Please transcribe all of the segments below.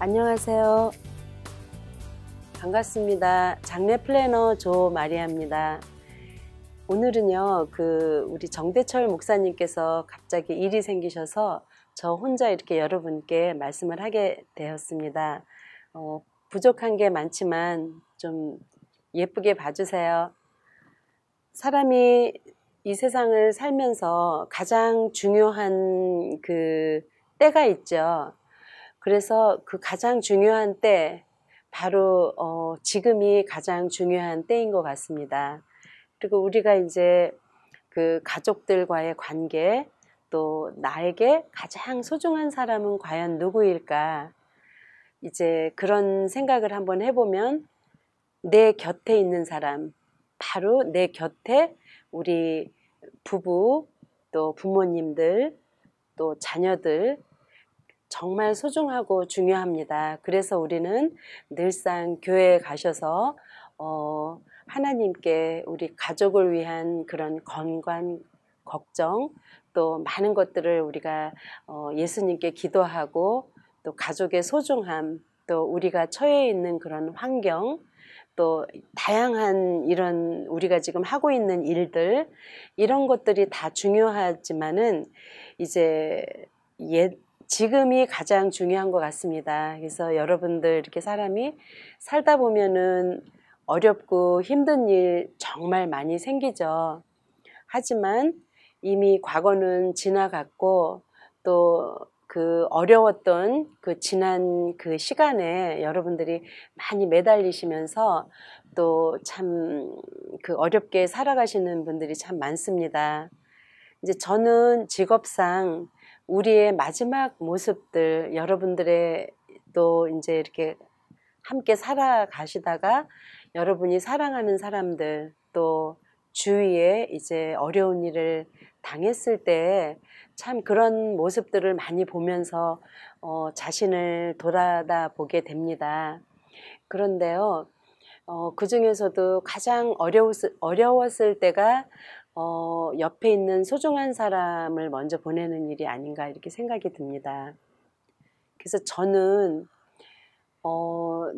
안녕하세요. 반갑습니다. 장례 플래너 조마리아입니다. 오늘은요, 우리 정대철 목사님께서 갑자기 일이 생기셔서 저 혼자 이렇게 여러분께 말씀을 하게 되었습니다. 부족한 게 많지만 좀 예쁘게 봐주세요. 사람이 이 세상을 살면서 가장 중요한 때가 있죠. 그래서 그 가장 중요한 때, 바로 지금이 가장 중요한 때인 것 같습니다. 그리고 우리가 이제 그 가족들과의 관계, 또 나에게 가장 소중한 사람은 과연 누구일까? 이제 그런 생각을 한번 해보면 내 곁에 있는 사람, 바로 내 곁에 우리 부부, 또 부모님들, 또 자녀들, 정말 소중하고 중요합니다. 그래서 우리는 늘상 교회에 가셔서 하나님께 우리 가족을 위한 그런 건강, 걱정, 또 많은 것들을 우리가 예수님께 기도하고, 또 가족의 소중함, 또 우리가 처해 있는 그런 환경, 또 다양한 이런 우리가 지금 하고 있는 일들, 이런 것들이 다 중요하지만은 이제 지금이 가장 중요한 것 같습니다. 그래서 여러분들 이렇게 사람이 살다 보면은 어렵고 힘든 일 정말 많이 생기죠. 하지만 이미 과거는 지나갔고, 또 그 어려웠던 그 지난 그 시간에 여러분들이 많이 매달리시면서 또 참 그 어렵게 살아가시는 분들이 참 많습니다. 이제 저는 직업상 우리의 마지막 모습들, 여러분들의 또 이제 이렇게 함께 살아가시다가 여러분이 사랑하는 사람들, 또 주위에 이제 어려운 일을 당했을 때 참 그런 모습들을 많이 보면서 자신을 돌아다 보게 됩니다. 그런데요, 그 중에서도 가장 어려웠을 때가 옆에 있는 소중한 사람을 먼저 보내는 일이 아닌가 이렇게 생각이 듭니다. 그래서 저는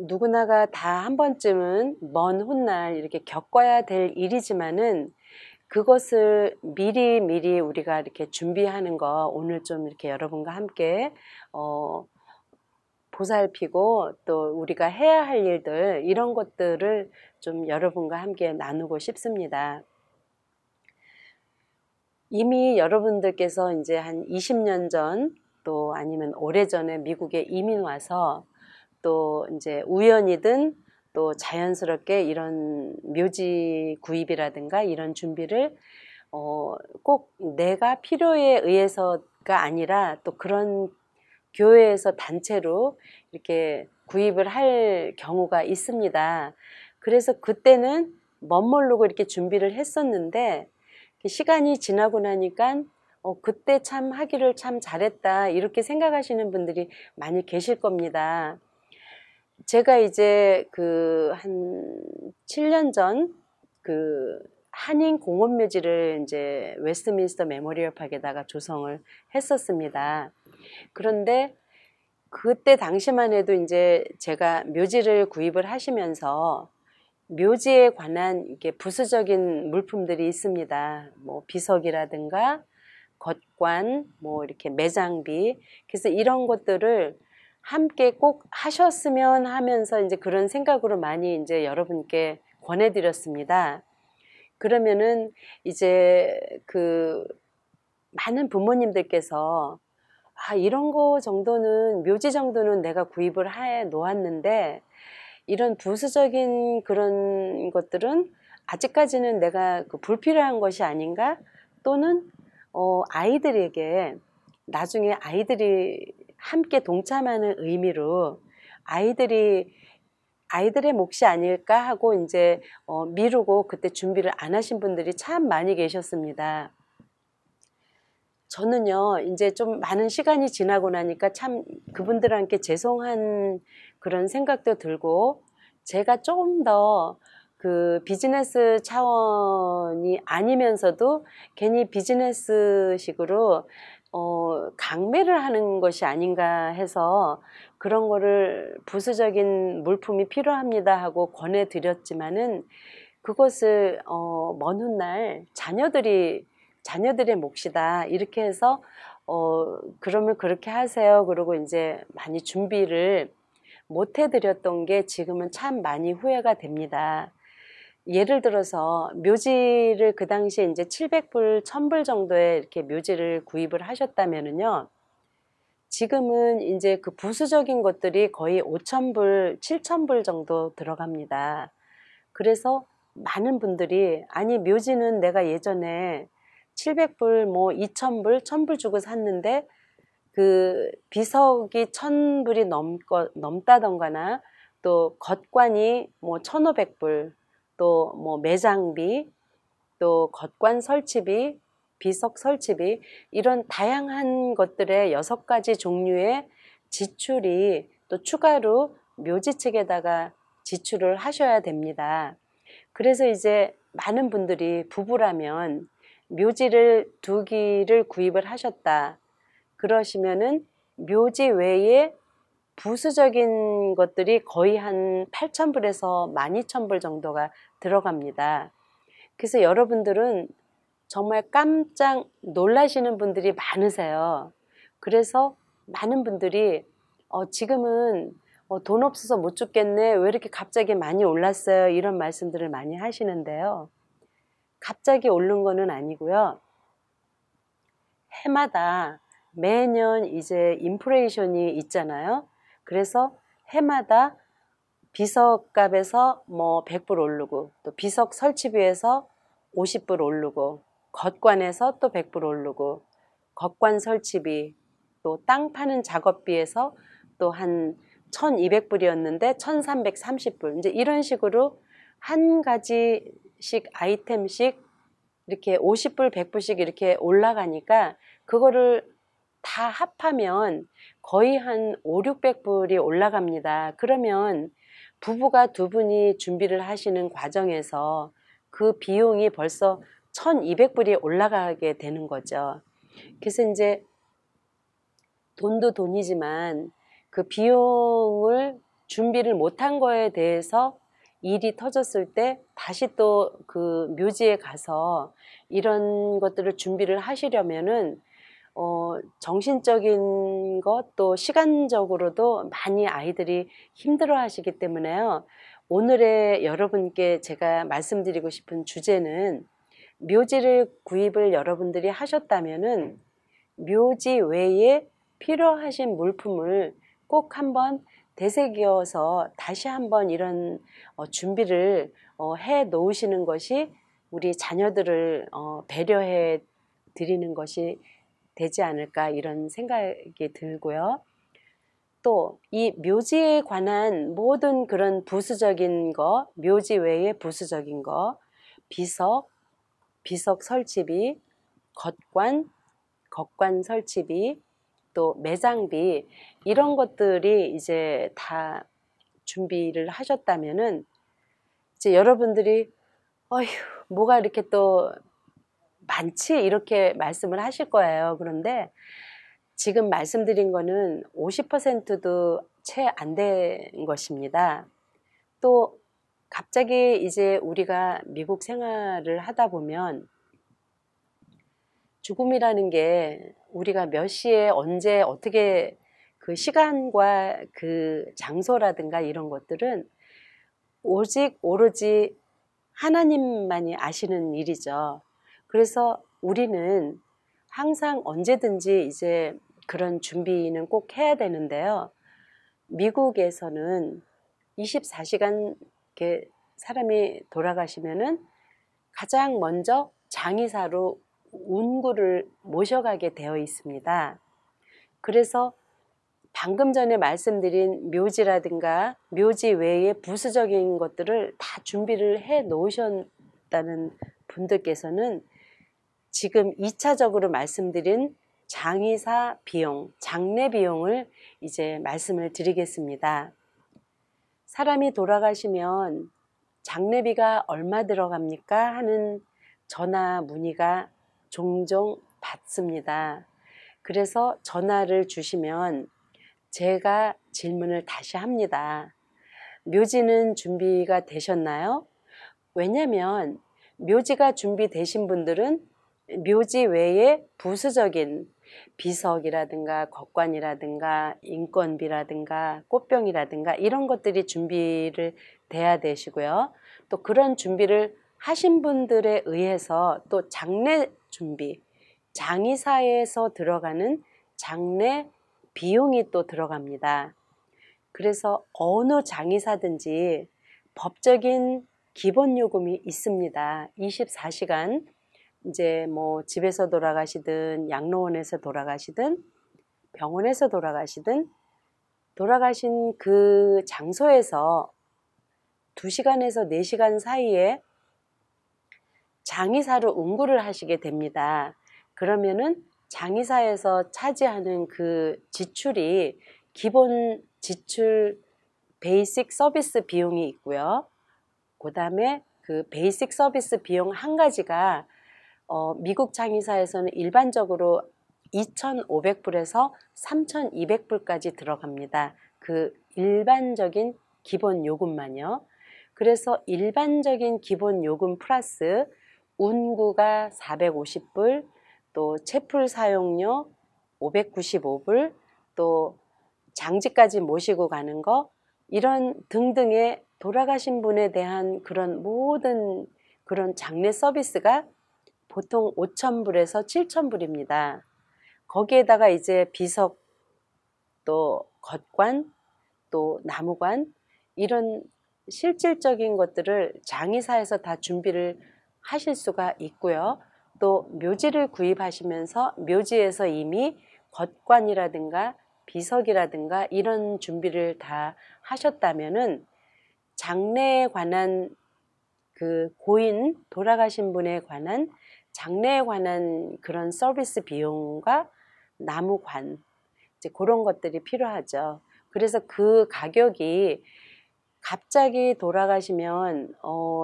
누구나가 다 한 번쯤은 먼 훗날 이렇게 겪어야 될 일이지만은 그것을 미리 우리가 이렇게 준비하는 거, 오늘 좀 이렇게 여러분과 함께 보살피고, 또 우리가 해야 할 일들, 이런 것들을 좀 여러분과 함께 나누고 싶습니다. 이미 여러분들께서 이제 한 20년 전, 또 아니면 오래전에 미국에 이민 와서 또 이제 우연이든 또 자연스럽게 이런 묘지 구입이라든가 이런 준비를 꼭 내가 필요에 의해서가 아니라 또 그런 교회에서 단체로 이렇게 구입을 할 경우가 있습니다. 그래서 그때는 멋모르고 이렇게 준비를 했었는데, 시간이 지나고 나니까 그때 참 하기를 참 잘했다 이렇게 생각하시는 분들이 많이 계실 겁니다. 제가 이제 한 7년 전 한인 공원묘지를 이제 웨스트민스터 메모리얼 파크에다가 조성을 했었습니다. 그런데 그때 당시만 해도 이제 제가 묘지를 구입을 하시면서 묘지에 관한 이게 부수적인 물품들이 있습니다. 뭐 비석이라든가 겉관, 뭐 이렇게 매장비. 그래서 이런 것들을 함께 꼭 하셨으면 하면서 이제 그런 생각으로 많이 이제 여러분께 권해드렸습니다. 그러면은 이제 많은 부모님들께서 이런 거 정도는, 묘지 정도는 내가 구입을 해 놓았는데 이런 부수적인 그런 것들은 아직까지는 내가 불필요한 것이 아닌가? 또는 아이들에게 나중에 아이들이 함께 동참하는 의미로 아이들의 몫이 아닐까 하고 이제 미루고 그때 준비를 안 하신 분들이 참 많이 계셨습니다. 저는요, 이제 좀 많은 시간이 지나고 나니까 참 그분들한테 죄송한 그런 생각도 들고, 제가 조금 더 비즈니스 차원이 아니면서도 괜히 비즈니스식으로 강매를 하는 것이 아닌가 해서 그런 거를 부수적인 물품이 필요합니다 하고 권해드렸지만은 그것을 먼 훗날 자녀들의 몫이다 이렇게 해서 그러면 그렇게 하세요. 그러고 이제 많이 준비를 못 해드렸던 게 지금은 참 많이 후회가 됩니다. 예를 들어서 묘지를 그 당시에 이제 700불, 1000불 정도에 이렇게 묘지를 구입을 하셨다면은요. 지금은 이제 그 부수적인 것들이 거의 5000불, 7000불 정도 들어갑니다. 그래서 많은 분들이 아니 묘지는 내가 예전에 700불, 뭐 2000불, 1000불 주고 샀는데 그 비석이 1000불이 넘다던가나 또 겉관이 뭐 1500불 또 뭐 매장비 또 겉관 설치비 비석 설치비 이런 다양한 것들의 6가지 종류의 지출이 또 추가로 묘지 측에다가 지출을 하셔야 됩니다. 그래서 이제 많은 분들이 부부라면 묘지를 2기를 구입을 하셨다. 그러시면은 묘지 외에 부수적인 것들이 거의 한 8000불에서 12000불 정도가 들어갑니다. 그래서 여러분들은 정말 깜짝 놀라시는 분들이 많으세요. 그래서 많은 분들이 지금은 돈 없어서 못 죽겠네. 왜 이렇게 갑자기 많이 올랐어요? 이런 말씀들을 많이 하시는데요. 갑자기 오른 거는 아니고요. 해마다 매년 이제 인플레이션이 있잖아요. 그래서 해마다 비석값에서 뭐 100불 오르고 또 비석 설치비에서 50불 오르고 겉관에서 또 100불 오르고 겉관 설치비 또 땅 파는 작업비에서 또 한 1200불이었는데 1330불 이제 이런 식으로 한 가지씩 아이템씩 이렇게 50불 100불씩 이렇게 올라가니까 그거를 다 합하면 거의 한 5, 600불이 올라갑니다. 그러면 부부가 2분이 준비를 하시는 과정에서 그 비용이 벌써 1200불이 올라가게 되는 거죠. 그래서 이제 돈도 돈이지만 그 비용을 준비를 못한 거에 대해서 일이 터졌을 때 다시 또 그 묘지에 가서 이런 것들을 준비를 하시려면은 정신적인 것 또 시간적으로도 많이 아이들이 힘들어 하시기 때문에요. 오늘의 여러분께 제가 말씀드리고 싶은 주제는 묘지를 구입을 여러분들이 하셨다면은 묘지 외에 필요하신 물품을 꼭 한번 되새겨서 다시 한번 이런 준비를 해 놓으시는 것이 우리 자녀들을 배려해 드리는 것이 되지 않을까 이런 생각이 들고요. 또 이 묘지에 관한 모든 그런 부수적인 거, 묘지 외에 부수적인 거, 비석 설치비, 겉관 설치비, 또 매장비 이런 것들이 이제 다 준비를 하셨다면은 이제 여러분들이 어휴 뭐가 이렇게 또 많지 이렇게 말씀을 하실 거예요. 그런데 지금 말씀드린 거는 50%도 채 안 된 것입니다. 또 갑자기 이제 우리가 미국 생활을 하다 보면 죽음이라는 게 우리가 몇 시에 언제 어떻게 그 시간과 그 장소라든가 이런 것들은 오로지 하나님만이 아시는 일이죠. 그래서 우리는 항상 언제든지 이제 그런 준비는 꼭 해야 되는데요. 미국에서는 24시간 이렇게 사람이 돌아가시면은 가장 먼저 장의사로 운구를 모셔가게 되어 있습니다. 그래서 방금 전에 말씀드린 묘지라든가 묘지 외에 부수적인 것들을 다 준비를 해 놓으셨다는 분들께서는 지금 2차적으로 말씀드린 장의사 비용, 장례 비용을 이제 말씀을 드리겠습니다. 사람이 돌아가시면 장례비가 얼마 들어갑니까? 하는 전화 문의가 종종 받습니다. 그래서 전화를 주시면 제가 질문을 다시 합니다. 묘지는 준비가 되셨나요? 왜냐면 묘지가 준비되신 분들은 묘지 외에 부수적인 비석이라든가 겉관이라든가 인건비라든가 꽃병이라든가 이런 것들이 준비를 돼야 되시고요. 또 그런 준비를 하신 분들에 의해서 또 장례 준비, 장의사에서 들어가는 장례 비용이 또 들어갑니다. 그래서 어느 장의사든지 법적인 기본 요금이 있습니다. 24시간 이제 뭐 집에서 돌아가시든 양로원에서 돌아가시든 병원에서 돌아가시든 돌아가신 그 장소에서 2시간에서 4시간 사이에 장의사로 응구를 하시게 됩니다. 그러면은 장의사에서 차지하는 그 지출이 기본 지출 베이식 서비스 비용이 있고요. 그 다음에 그 베이식 서비스 비용 한 가지가 미국 장의사에서는 일반적으로 2,500불에서 3,200불까지 들어갑니다. 그 일반적인 기본 요금만요. 그래서 일반적인 기본 요금 플러스 운구가 450불, 또 채풀 사용료 595불, 또 장지까지 모시고 가는 거 이런 등등의 돌아가신 분에 대한 그런 모든 그런 장례 서비스가 보통 5,000불에서 7,000불입니다. 거기에다가 이제 비석, 또 겉관, 또 나무관 이런 실질적인 것들을 장의사에서 다 준비를 하실 수가 있고요. 또 묘지를 구입하시면서 묘지에서 이미 겉관이라든가 비석이라든가 이런 준비를 다 하셨다면은 장례에 관한 그 고인 돌아가신 분에 관한 장례에 관한 그런 서비스 비용과 나무관 이제 그런 것들이 필요하죠. 그래서 그 가격이 갑자기 돌아가시면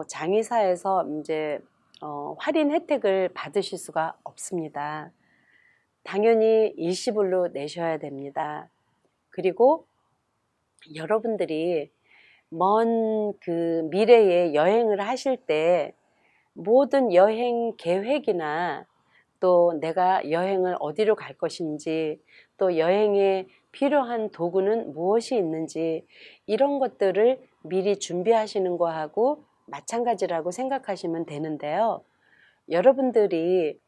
장의사에서 이제 할인 혜택을 받으실 수가 없습니다. 당연히 일시불로 내셔야 됩니다. 그리고 여러분들이 먼 그 미래에 여행을 하실 때 모든 여행 계획이나 또 내가 여행을 어디로 갈 것인지 또 여행에 필요한 도구는 무엇이 있는지 이런 것들을 미리 준비하시는 거하고 마찬가지라고 생각하시면 되는데요. 여러분들이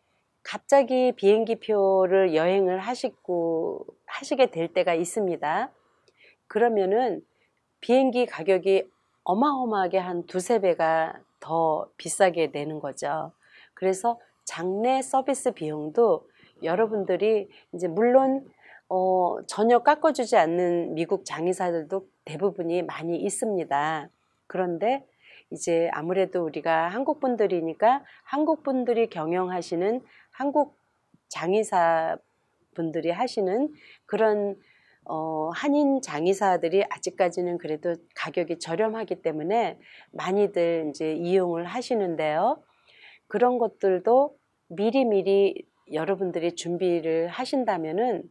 갑자기 비행기 표를 여행을 하시게 될 때가 있습니다. 그러면은 비행기 가격이 어마어마하게 한 2~3배가 더 비싸게 내는 거죠. 그래서 장례 서비스 비용도 여러분들이 이제 물론 전혀 깎아주지 않는 미국 장의사들도 대부분이 많이 있습니다. 그런데 이제 아무래도 우리가 한국 분들이니까 한국 분들이 경영하시는 한국 장의사 분들이 하시는 그런 한인 장의사들이 아직까지는 그래도 가격이 저렴하기 때문에 많이들 이제 이용을 하시는데요. 그런 것들도 미리미리 여러분들이 준비를 하신다면은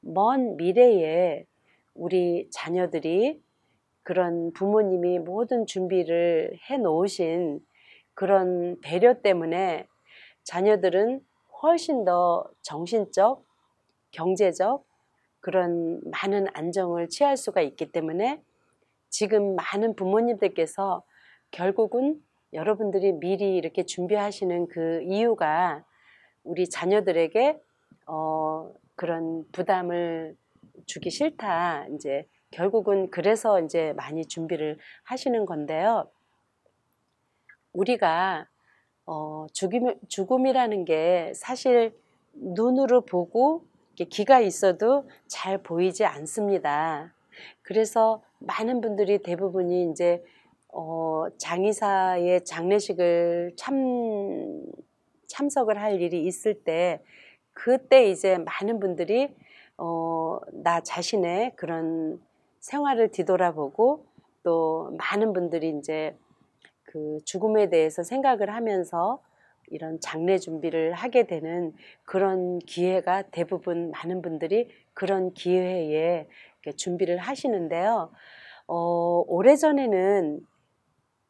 먼 미래에 우리 자녀들이 그런 부모님이 모든 준비를 해 놓으신 그런 배려 때문에 자녀들은 훨씬 더 정신적, 경제적 그런 많은 안정을 취할 수가 있기 때문에 지금 많은 부모님들께서 결국은 여러분들이 미리 이렇게 준비하시는 그 이유가 우리 자녀들에게 그런 부담을 주기 싫다. 이제 결국은 그래서 이제 많이 준비를 하시는 건데요. 우리가 죽음이라는 게 사실 눈으로 보고 기가 있어도 잘 보이지 않습니다. 그래서 많은 분들이 대부분이 이제 장의사의 장례식을 참석을 할 일이 있을 때 그때 이제 많은 분들이 나 자신의 그런 생활을 뒤돌아보고 또 많은 분들이 이제 그 죽음에 대해서 생각을 하면서 이런 장례 준비를 하게 되는 그런 기회가 대부분 많은 분들이 그런 기회에 이렇게 준비를 하시는데요. 오래전에는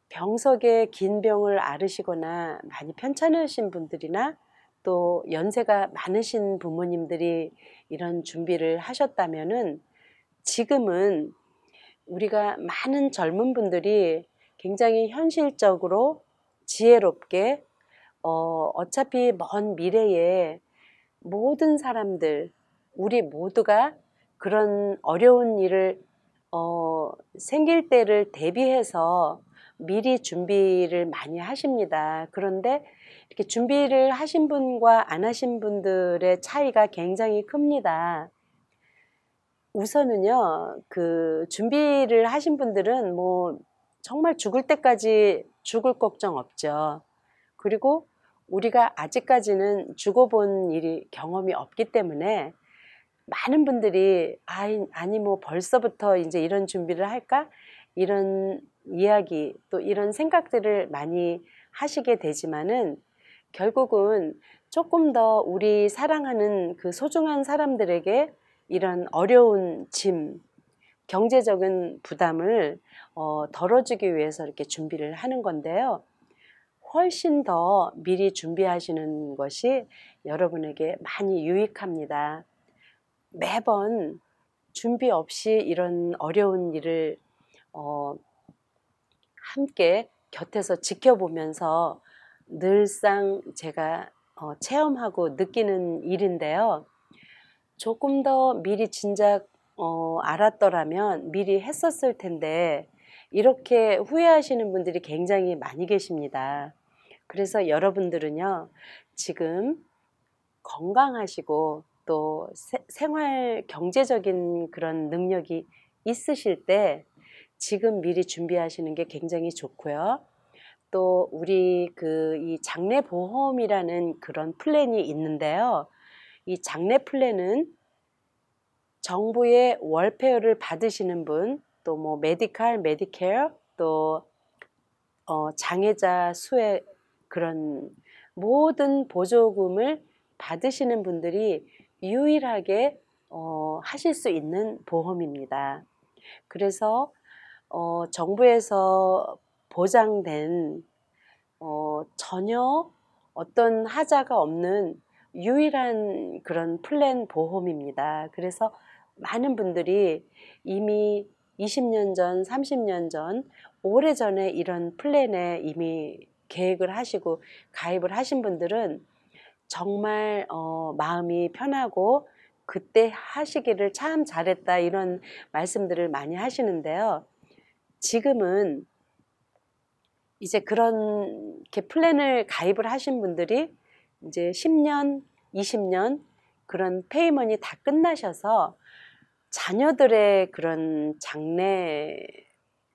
병석에 긴 병을 앓으시거나 많이 편찮으신 분들이나 또 연세가 많으신 부모님들이 이런 준비를 하셨다면은 지금은 우리가 많은 젊은 분들이 굉장히 현실적으로 지혜롭게 어차피 먼 미래에 모든 사람들, 우리 모두가 그런 어려운 일을 생길 때를 대비해서 미리 준비를 많이 하십니다. 그런데 이렇게 준비를 하신 분과 안 하신 분들의 차이가 굉장히 큽니다. 우선은요, 그 준비를 하신 분들은 뭐 정말 죽을 때까지 죽을 걱정 없죠. 그리고 우리가 아직까지는 죽어본 일이 경험이 없기 때문에 많은 분들이 아니 뭐 벌써부터 이제 이런 준비를 할까? 이런 이야기 또 이런 생각들을 많이 하시게 되지만은 결국은 조금 더 우리 사랑하는 그 소중한 사람들에게 이런 어려운 짐, 경제적인 부담을 덜어주기 위해서 이렇게 준비를 하는 건데요. 훨씬 더 미리 준비하시는 것이 여러분에게 많이 유익합니다. 매번 준비 없이 이런 어려운 일을 함께 곁에서 지켜보면서 늘상 제가 체험하고 느끼는 일인데요. 조금 더 미리 진작 알았더라면 미리 했었을 텐데 이렇게 후회하시는 분들이 굉장히 많이 계십니다. 그래서 여러분들은요, 지금 건강하시고 또 생활 경제적인 그런 능력이 있으실 때 지금 미리 준비하시는 게 굉장히 좋고요. 또 우리 이 장래보험이라는 그런 플랜이 있는데요. 이 장래 플랜은 정부의 월페어를 받으시는 분, 또 뭐 메디칼, 메디케어, 또 장애자 수혜 그런 모든 보조금을 받으시는 분들이 유일하게 하실 수 있는 보험입니다. 그래서 정부에서 보장된 전혀 어떤 하자가 없는 유일한 그런 플랜 보험입니다. 그래서 많은 분들이 이미 20년 전, 30년 전, 오래전에 이런 플랜에 이미 계획을 하시고 가입을 하신 분들은 정말 마음이 편하고 그때 하시기를 참 잘했다 이런 말씀들을 많이 하시는데요. 지금은 이제 그런 이렇게 플랜을 가입을 하신 분들이 이제 10년, 20년 그런 페이먼이 다 끝나셔서 자녀들의 그런 장래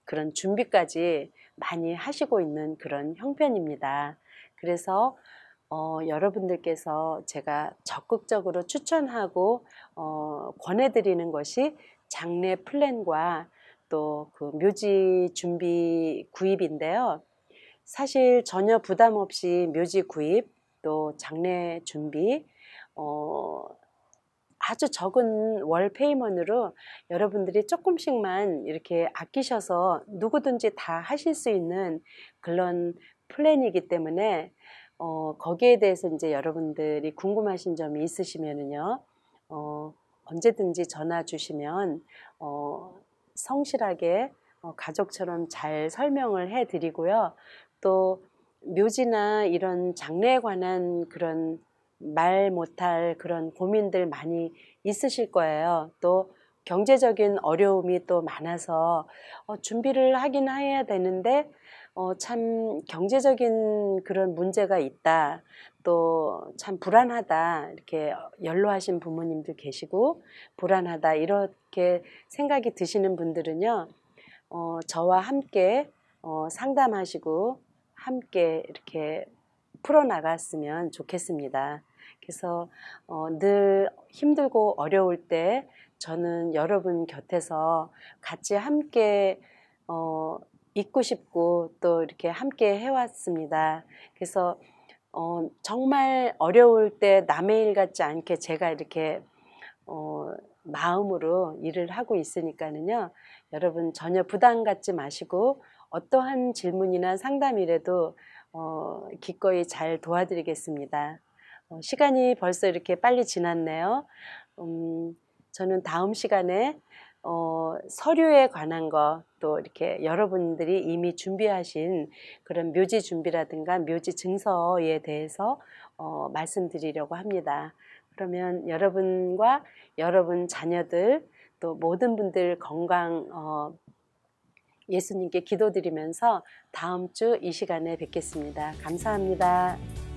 그런 준비까지 많이 하시고 있는 그런 형편입니다. 그래서 여러분들께서 제가 적극적으로 추천하고 권해드리는 것이 장래 플랜과 또 그 묘지 준비 구입인데요. 사실 전혀 부담 없이 묘지 구입 또 장래 준비 아주 적은 월 페이먼트로 여러분들이 조금씩만 이렇게 아끼셔서 누구든지 다 하실 수 있는 그런 플랜이기 때문에 거기에 대해서 이제 여러분들이 궁금하신 점이 있으시면은요, 언제든지 전화 주시면 성실하게 가족처럼 잘 설명을 해 드리고요. 또 묘지나 이런 장래에 관한 그런 말 못할 그런 고민들 많이 있으실 거예요. 또 경제적인 어려움이 또 많아서 준비를 하긴 해야 되는데 참 경제적인 그런 문제가 있다. 또 참 불안하다. 이렇게 연로하신 부모님들 계시고 불안하다. 이렇게 생각이 드시는 분들은요. 저와 함께 상담하시고 함께 이렇게 풀어나갔으면 좋겠습니다. 그래서 늘 힘들고 어려울 때 저는 여러분 곁에서 같이 함께 있고 싶고 또 이렇게 함께 해왔습니다. 그래서 정말 어려울 때 남의 일 같지 않게 제가 이렇게 마음으로 일을 하고 있으니까는요. 여러분 전혀 부담 갖지 마시고 어떠한 질문이나 상담이라도 기꺼이 잘 도와드리겠습니다. 시간이 벌써 이렇게 빨리 지났네요. 저는 다음 시간에 서류에 관한 거, 또 이렇게 여러분들이 이미 준비하신 그런 묘지 준비라든가 묘지 증서에 대해서 말씀드리려고 합니다. 그러면 여러분과 여러분 자녀들 또 모든 분들 건강 예수님께 기도드리면서 다음 주 이 시간에 뵙겠습니다. 감사합니다.